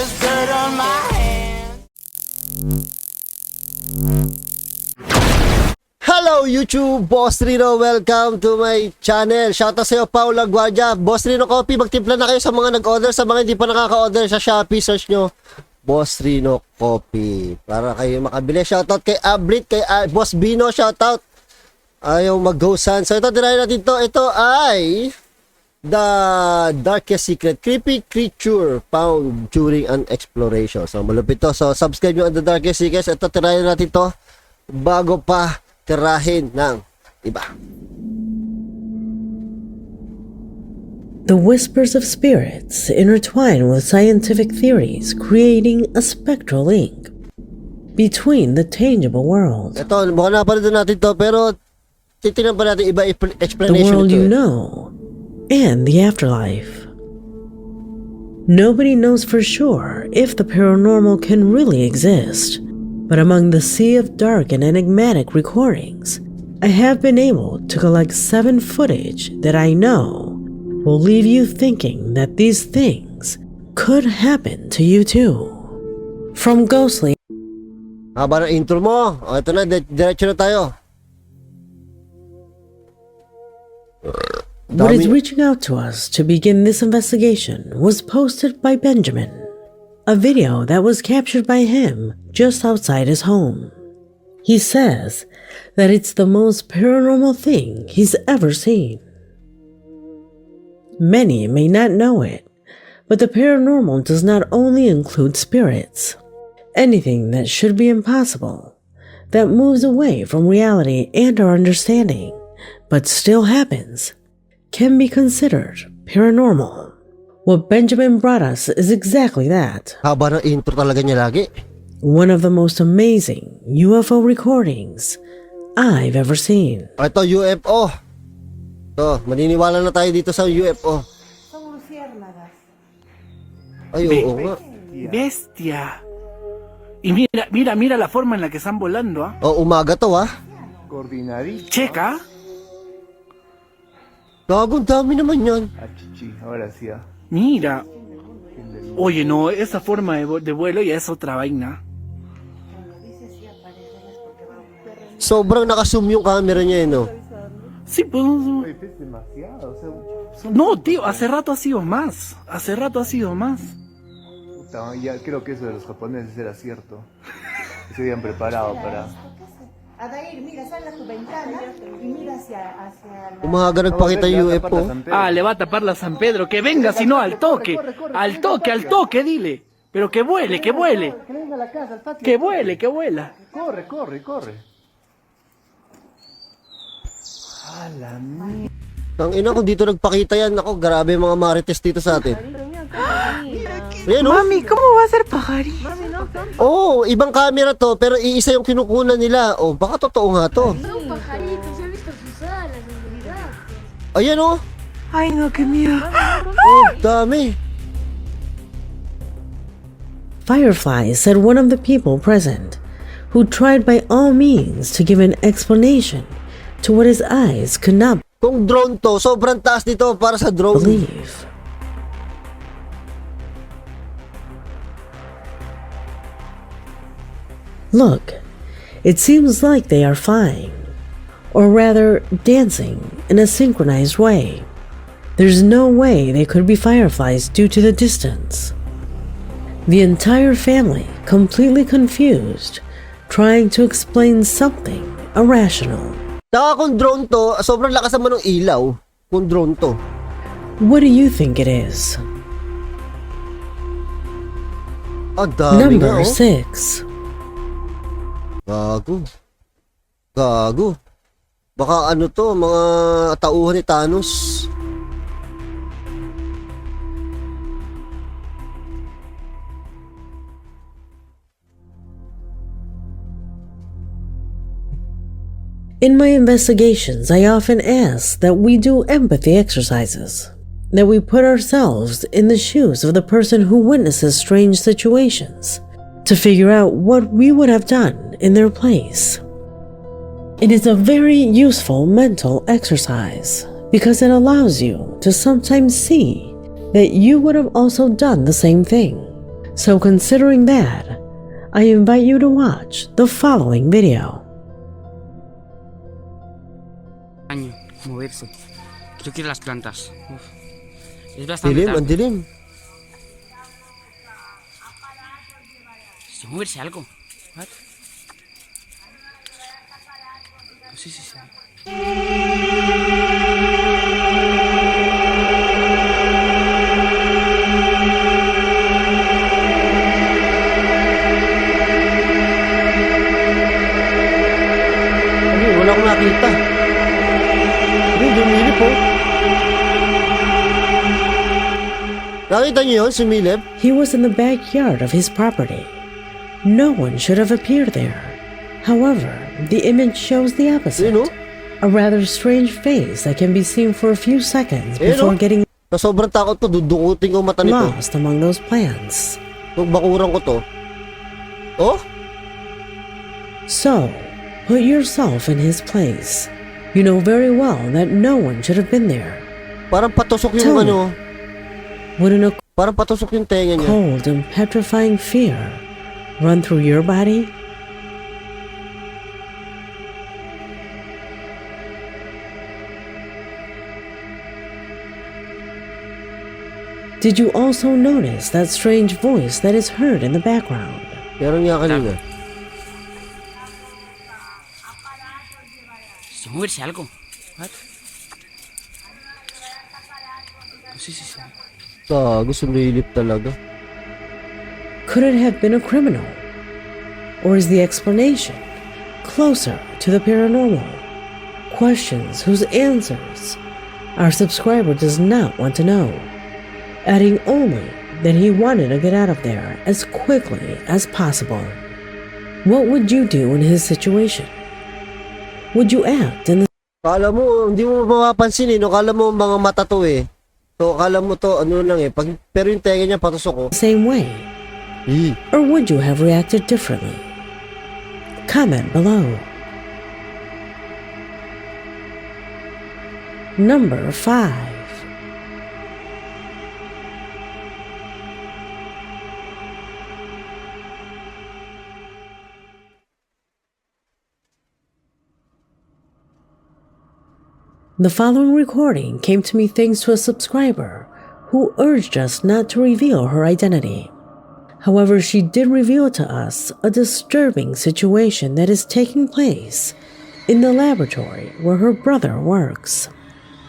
there's dirt on my hands. Hello YouTube, Boss Rino, welcome to my channel. Shoutout sa iyo, Paula Guardia. Boss Rino Coffee, magtimpla na kayo sa mga nag-order. Sa mga hindi pa nakaka-order sa Shopee, search nyo Boss Rino Coffee para kayo makabili. Shoutout kay Abrit, kay Boss Bino, shoutout. Ayaw mag-ghosan. So ito, tirahin natin to. Ito ay The Darkest Secret, creepy creature found during an exploration. So malupit to. So subscribe nyo on The Darkest Secrets. Ito, tirahin natin to bago pa tirahin ng iba. The whispers of spirits intertwine with scientific theories, creating a spectral link between the tangible world. Ito, mukhang napanood natin to, pero titignan pa natin iba The explanation world ito. you know, and the afterlife. Nobody knows for sure if the paranormal can really exist, but among the sea of dark and enigmatic recordings, I have been able to collect 7 footage that I know will leave you thinking that these things could happen to you too. From ghostly Haba ng intro mo. O, ito na, diretso na tayo. What is reaching out to us to begin this investigation was posted by Benjamin, a video that was captured by him just outside his home. He says that it's the most paranormal thing he's ever seen. Many may not know it, but the paranormal does not only include spirits. Anything that should be impossible, that moves away from reality and our understanding, but still happens, can be considered paranormal. What Benjamin brought us is exactly that. Haba ng intro talaga niya lagi. One of the most amazing UFO recordings I've ever seen. O, ito, UFO. Ito, maniniwala na tayo dito sa UFO. Ay, oo nga. Bestia. Y mira la forma en la que están volando, ¿ah? O, umaga to, ha? Coordinadito. Checa. Gagong dami naman yan. Ah, chichi, ahora sí. Mira. Oye, no, esa forma de vuelo ya es otra vaina. Sobrang nakazoom yung camera niya, no? Sí, pues. Oye, es demasiado, o sea, No, tío, hace rato ha sido más. Hace rato ha sido más. puta, ya creo que eso de los japoneses era cierto. Se habían preparado para... Adair, mira, sal a tu ventana y mira hacia la... Umaga nagpakita yung UFO. Ah, le va a tapar la San Pedro. Que venga, si no, al toque. Al toque, al toque, dile. Pero que vuele, que vuele. Que venga a la casa, al patio. Que vuele, que vuela. Corre, corre, corre. A la mierda. Ang ina, kung dito nagpakita yan, ako, grabe mga marites dito sa atin. Ayan, oh. Mami, ¿cómo va a ser pajarito? Oh, ibang camera to, pero iisa yung kinukunan nila. Oh, baka totoo nga to. Son pajaritos, he visto sus alas, en realidad. Ayan, oh. Ay, no, qué miedo. Oh, dami. Firefly said one of the people present, who tried by all means to give an explanation to what his eyes could not Kung drone to, sobrang taas dito para sa drone. believe. Look, it seems like they are flying, or rather dancing in a synchronized way. There's no way they could be fireflies due to the distance. The entire family completely confused, trying to explain something irrational. Saka kung drone to, sobrang lakas naman ng ilaw. Kung drone to. What do you think it is? Ah, dami nga, Number oh. 6. Gago. Gago. Baka ano to, mga tauhan ni Thanos. In my investigations, I often ask that we do empathy exercises, that we put ourselves in the shoes of the person who witnesses strange situations, to figure out what we would have done in their place. It is a very useful mental exercise because it allows you to sometimes see that you would have also done the same thing. So considering that, I invite you to watch the following video. Año, moverse. Creo que las plantas. Uf. Es bastante Dilim, ang tarde. dilim. ¿Se moverse algo? What? Sí, sí, sí. Ano, wala akong nakita. Ano, dumilip oh. Nakita niyo yun, sumilip? He was in the backyard of his property. No one should have appeared there. However, the image shows the opposite. Yun oh. A rather strange face that can be seen for a few seconds Ayun, before oh. getting Sa sobrang takot ko, dudukutin ko ang mata nito. lost among those plants. Pag bakurang ko to. Oh? So, put yourself in his place. You know very well that no one should have been there. Parang patusok Tell yung me. ano. Wouldn't a Parang patusok yung tenga niya. cold and petrifying fear run through your body? Did you also notice that strange voice that is heard in the background? Meron nga kanina. ¿Se moverse algo? What? Sí, sí, sí. Gago, sumilip talaga. Could it have been a criminal? Or is the explanation closer to the paranormal? Questions whose answers our subscriber does not want to know, adding only that he wanted to get out of there as quickly as possible. What would you do in his situation? Would you act in the Kala mo, hindi mo mapapansin eh. No? Kala mo mga mata to eh. So, kala mo to, ano lang eh. Pero yung tenga niya patusok ko. same way? Or would you have reacted differently? Comment below. Number 5. The following recording came to me thanks to a subscriber who urged us not to reveal her identity. However, she did reveal to us a disturbing situation that is taking place in the laboratory where her brother works.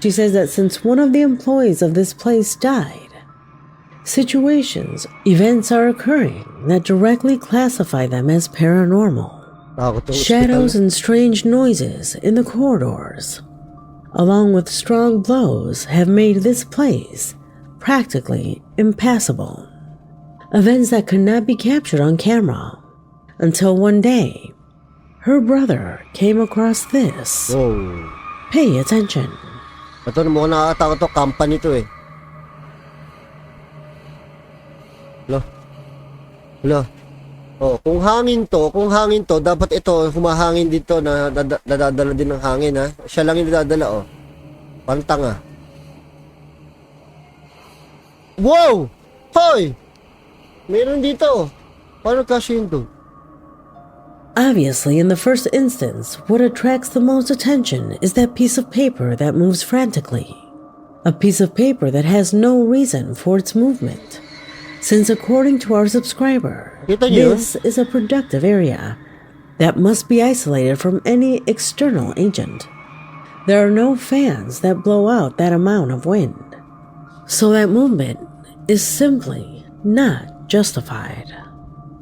She says that since one of the employees of this place died, events are occurring that directly classify them as paranormal. Takot to. Shadows and strange noises in the corridors, along with strong blows, have made this place practically impassable. Events that could not be captured on camera until one day, her brother came across this. Oh. Pay attention. Ito, mukhang nakakatakot to. Company to eh. Hala. Oh, kung hangin to, dapat ito, humahangin dito na nadadala din ng hangin ha. Siya lang yung nadadala oh. Pantanga. Wow! Hoy! Meron dito. Paano kasi yun to? Obviously, in the first instance, what attracts the most attention is that piece of paper that moves frantically. A piece of paper that has no reason for its movement. Since according to our subscriber, Kita niyo? this is a productive area that must be isolated from any external agent. There are no fans that blow out that amount of wind. So that movement is simply not justified.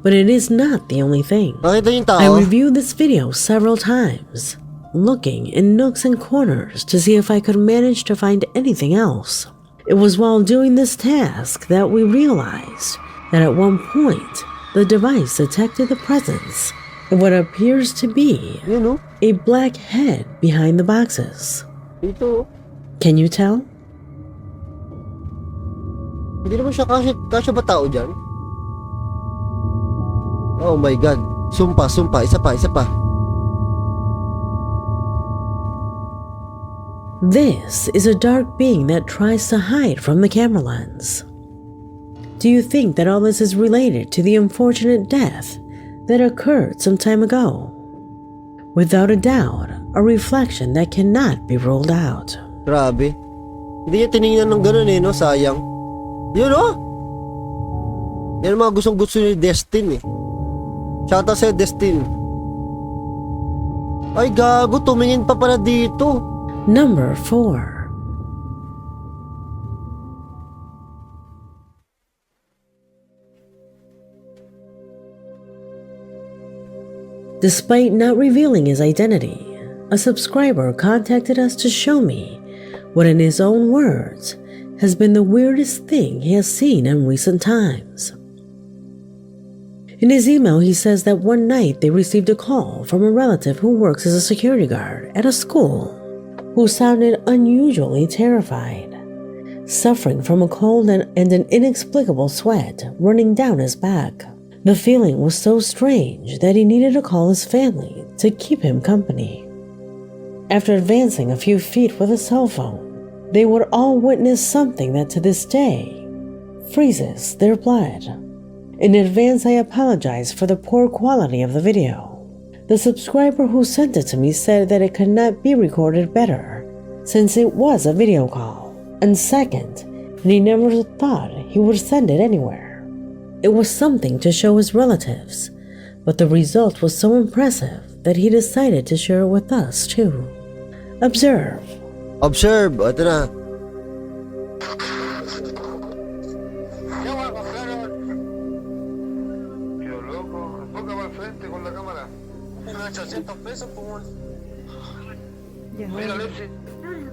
But it is not the only thing. Nakita yung tao? I reviewed this video several times, looking in nooks and corners to see if I could manage to find anything else. It was while doing this task that we realized that at one point, the device detected the presence of what appears to be Yun oh. a black head behind the boxes. Dito oh. Can you tell? Hindi naman siya kasya ba tao dyan? Oh my god. Sumpa. Isa pa. This is a dark being that tries to hide from the camera lens. Do do you think that all this is related to the unfortunate death that occurred some time ago? Without a doubt, a reflection that cannot be ruled out. Grabe. Hindi niya tinignan ng ganun no? Sayang. Yun Yan ang mga gustong-gusto ni Destin Shoutout sa'yo, Destin. Ay, gago. Tumingin pa pala dito. Number 4. Despite not revealing his identity, a subscriber contacted us to show me what, in his own words, has been the weirdest thing he has seen in recent times. In his email, he says that one night they received a call from a relative who works as a security guard at a school, who sounded unusually terrified, suffering from a cold and an inexplicable sweat running down his back. The feeling was so strange that he needed to call his family to keep him company. After advancing a few feet with a cell phone, they would all witness something that to this day freezes their blood. In advance, I apologize for the poor quality of the video. The subscriber who sent it to me said that it could not be recorded better, since it was a video call, and second, he never thought he would send it anywhere. It was something to show his relatives, but the result was so impressive that he decided to share it with us too. Observe. Observe. Ito na. Mira, Alexis.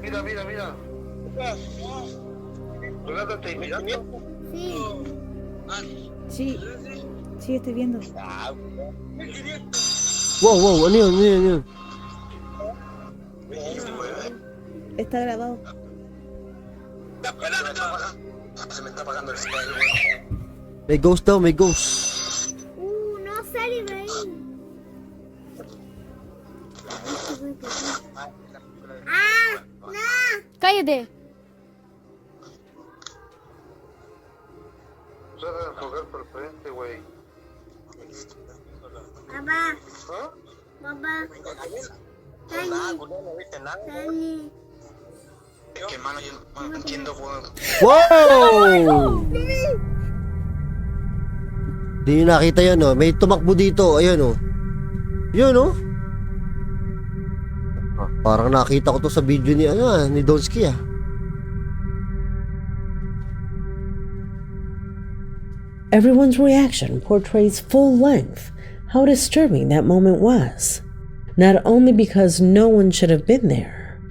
Mira. Renata, ¿te mirando? Sí, estoy viendo. Wow. Ano yun? Está grabado. Se me está apagando el celular. May ghost daw, may ghost. No sale de ahí. No. Cállate. Trata de enfocar por frente, güey. Papá. ¿Ah? Papá. No viste nada. Es que, mano, yo no entiendo, güey. Wow! Di nyo nakita yun, May tumakbo dito. Ayun, Yun, parang nakita ko to sa video ni Donsky, Everyone's reaction portrays full length how disturbing that moment was, not only because no one should have been there,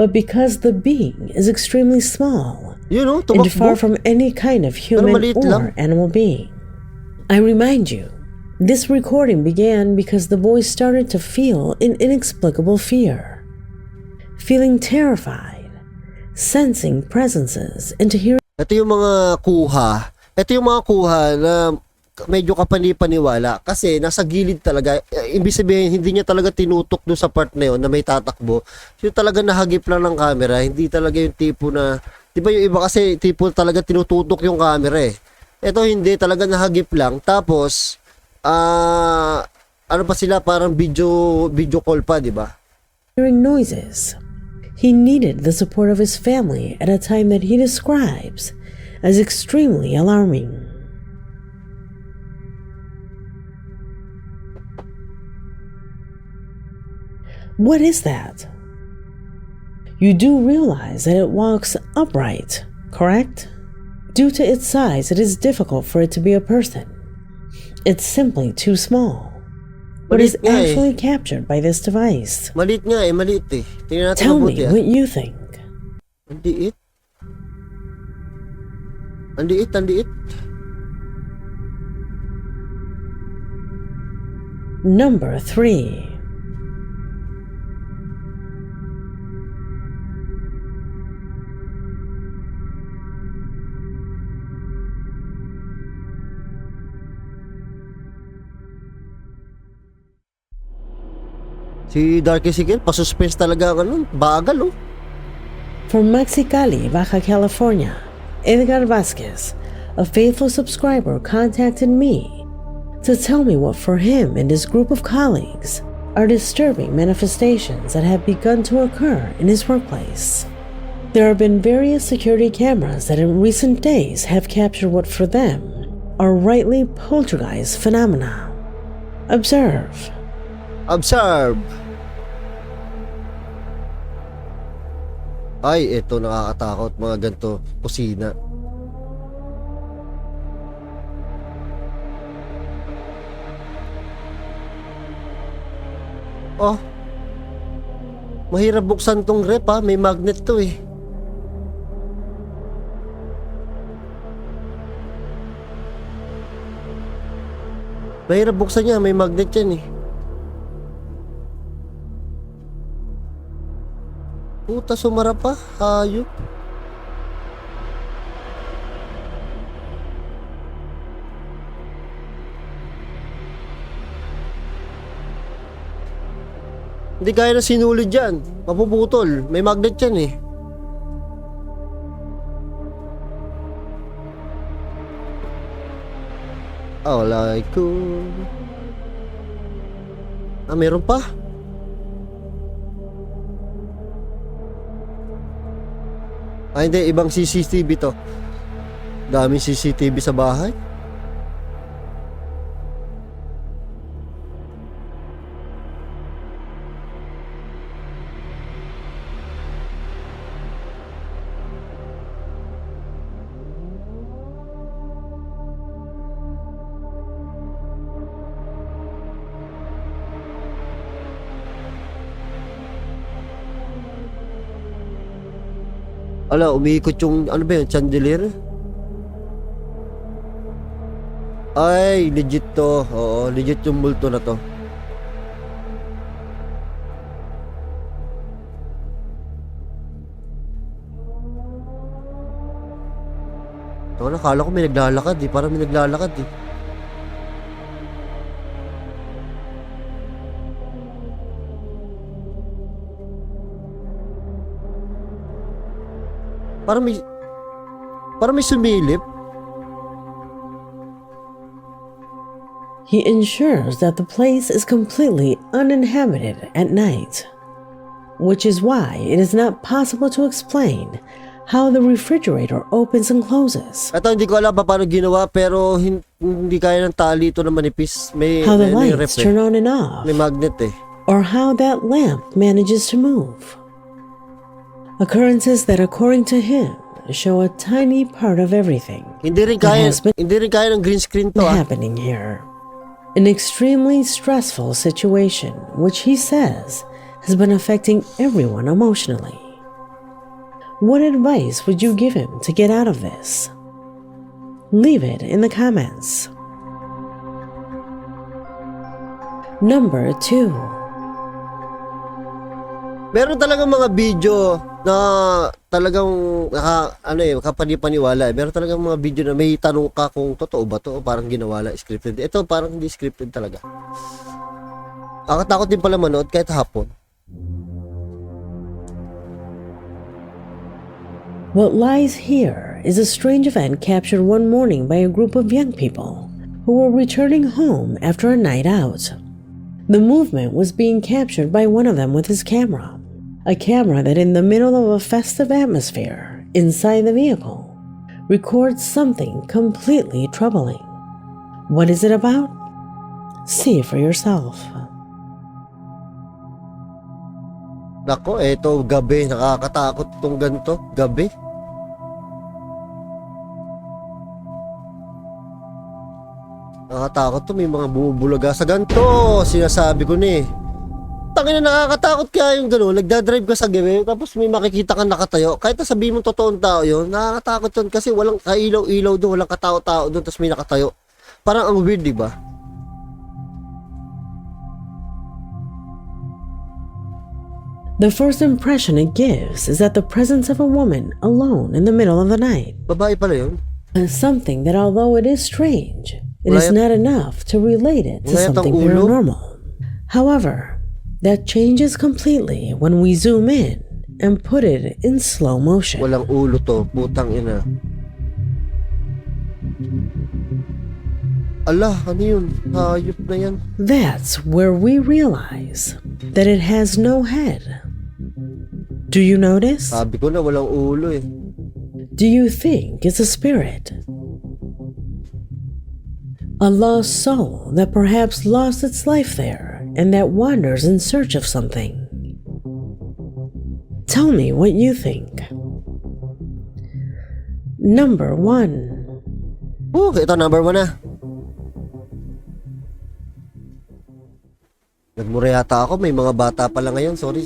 but because the being is extremely small Yun, and far from any kind of human or animal being. I remind you, this recording began because the boy started to feel an inexplicable fear, feeling terrified, sensing presences, and to hear. Ito yung mga kuha na medyo kapani-paniwala kasi nasa gilid talaga. Ibig sabihin, hindi niya talaga tinutok doon sa part na yun na may tatakbo. Yung talaga nahagip lang ng camera, hindi talaga yung tipo na, di ba yung iba kasi tipo talaga tinututok yung camera Ito hindi, talaga nahagip lang. Tapos, ano pa sila, parang video call pa, di ba? Hearing noises. He needed the support of his family at a time that he describes as extremely alarming. What is that? You do realize that it walks upright, correct? Due to its size, it is difficult for it to be a person. It's simply too small. But is actually captured by this device. Maliit nga maliit Tingnan natin Tell mabuti me what you think. Ang liit. Number 3. Si Darky Sigel, pa-suspense talaga bagal From Mexicali, Baja California, Edgar Vasquez, a faithful subscriber contacted me to tell me what for him and his group of colleagues are disturbing manifestations that have begun to occur in his workplace. There have been various security cameras that in recent days have captured what for them are rightly poltergeist phenomena. Observe. Observe. Ay, ito nakakatakot mga ganito kusina. Oh. Mahirap buksan tong rep ha, may magnet to eh. Mahirap buksan niya, may magnet yan eh. Puta, sumara pa. Hayop. Hindi kaya na sinulid dyan. Mapuputol. May magnet yan eh. Oh, like ko. Ah, meron pa? Ah, hindi. Ibang CCTV to. Daming CCTV sa bahay. Ala, umiikot yung, ano ba yun, chandelier? Ay, legit to. Oo, legit yung multo na to. Ito, nakala ko may naglalakad eh. Parang may naglalakad eh. Parang may sumilip. He ensures that the place is completely uninhabited at night, which is why it is not possible to explain how the refrigerator opens and closes. Ito, hindi ko alam pa paano ginawa, pero hindi kaya ng tali ito na manipis. How the may lights rep turn eh. on and off, May magnet eh. or how that lamp manages to move. Occurrences that, according to him, show a tiny part of everything Hindi rin kaya ng green screen to ah. happening here. An extremely stressful situation which he says has been affecting everyone emotionally. What advice would you give him to get out of this? Leave it in the comments. Number 2. Meron talagang mga video na talagang kapani-paniwala. Meron talagang mga video na may tanong ka kung totoo ba to o parang ginawa lang scripted. Ito parang hindi scripted talaga. Nakatakot din pala manood kahit hapon. What lies here is a strange event captured one morning by a group of young people who were returning home after a night out. The movement was being captured by one of them with his camera. A camera that in the middle of a festive atmosphere inside the vehicle records something completely troubling. What is it about? See for yourself. Nako, eto gabi. Nakakatakot itong ganito. Gabi. Nakakatakot to. May mga bumubulaga sa ganito. Sinasabi ko ni. Tangina, nakakatakot kaya yung gano'n. Nagdadrive ka sa gabi, tapos may makikita kang nakatayo. Kahit na sabihin mo totoong tao yun, nakakatakot yun kasi walang kailaw-ilaw doon, walang katao-tao doon, tapos may nakatayo. Parang ang weird, di ba? The first impression it gives is that the presence of a woman alone in the middle of the night. Babae pala yun. Something that, although it is strange, it is not enough to relate it to something paranormal. However, that changes completely when we zoom in and put it in slow motion. Walang ulo to, putang ina. Ala, ano yun? Hayop na yan. That's where we realize that it has no head. Do you notice? Sabi ko na walang ulo eh. Do you think it's a spirit? A lost soul that perhaps lost its life there and that wanders in search of something. Tell me what you think. Number 1. Ito number 1 na. Nagmura yata ako, may mga bata pala ngayon. Sorry.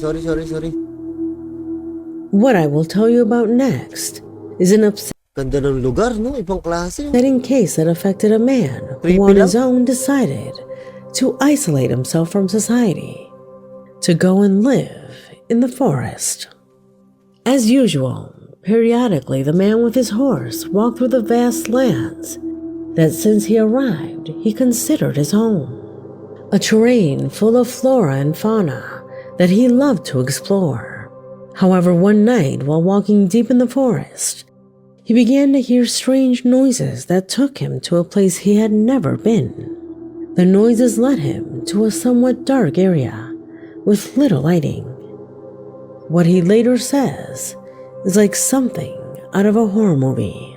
What I will tell you about next is an Ganda ng lugar, no? Ibang klase. upsetting case that affected a man Creepy who on lang. his own decided to isolate himself from society, to go and live in the forest. As usual, periodically the man with his horse walked through the vast lands that since he arrived he considered his home. A terrain full of flora and fauna that he loved to explore. However, one night while walking deep in the forest, he began to hear strange noises that took him to a place he had never been. The noises led him to a somewhat dark area with little lighting. What he later says is like something out of a horror movie.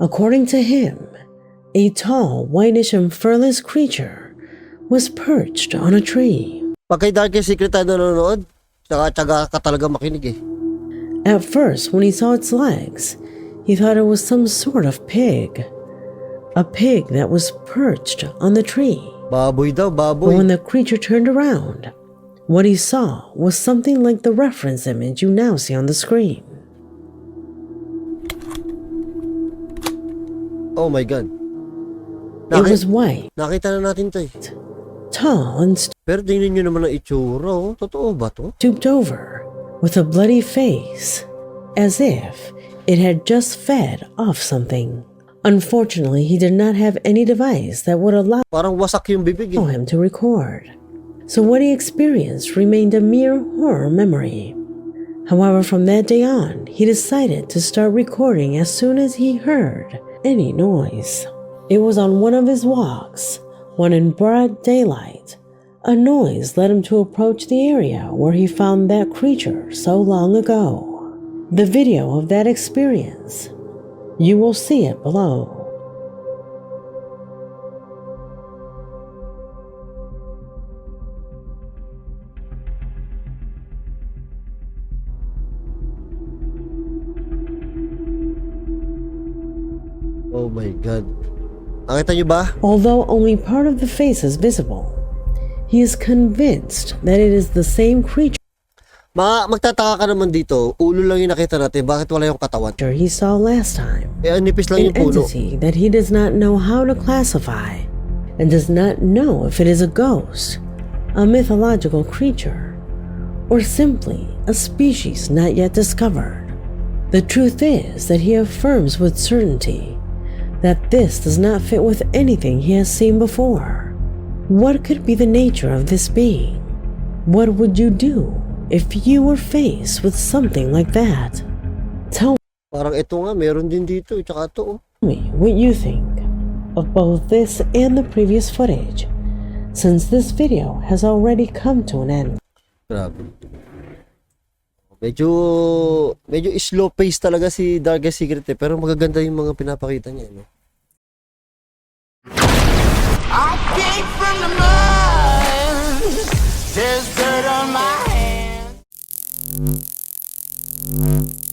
According to him, a tall, whitish and furless creature was perched on a tree. Pag kay Darkest Secret tayo nanonood, tsaga ka talaga makinig eh. At first, when he saw its legs, he thought it was some sort of pig. A pig that was perched on the tree. Baboy daw, But baboy. when the creature turned around, what he saw was something like the reference image you now see on the screen. Oh my God. It was white, Nakita na natin to eh. tall, and Pero tingnan nyo naman ang itsura, oh. Totoo ba to? stooped over with a bloody face, as if it had just fed off something. Unfortunately, he did not have any device that would allow Parang wasak yung bibig eh. him to record. So what he experienced remained a mere horror memory. However, from that day on, he decided to start recording as soon as he heard any noise. It was on one of his walks, when in broad daylight, a noise led him to approach the area where he found that creature so long ago. The video of that experience, you will see it below. Oh my God. Nakita nyo ba? Although only part of the face is visible, he is convinced that it is the same creature Magtataka ka naman dito, ulo lang yung nakita natin, bakit wala yung katawan? he saw last time. Eh, nipis lang An yung puno. entity that he does not know how to classify and does not know if it is a ghost, a mythological creature, or simply a species not yet discovered. The truth is that he affirms with certainty that this does not fit with anything he has seen before. What could be the nature of this being? What would you do if you were faced with something like that? Tell Parang ito nga, meron din dito, tsaka ito. me what you think of both this and the previous footage, since this video has already come to an end. Grabe. Medyo slow pace talaga si Darkest Secret eh, pero magaganda yung mga pinapakita niya, no? I came from the mud. There's dirt on my hands.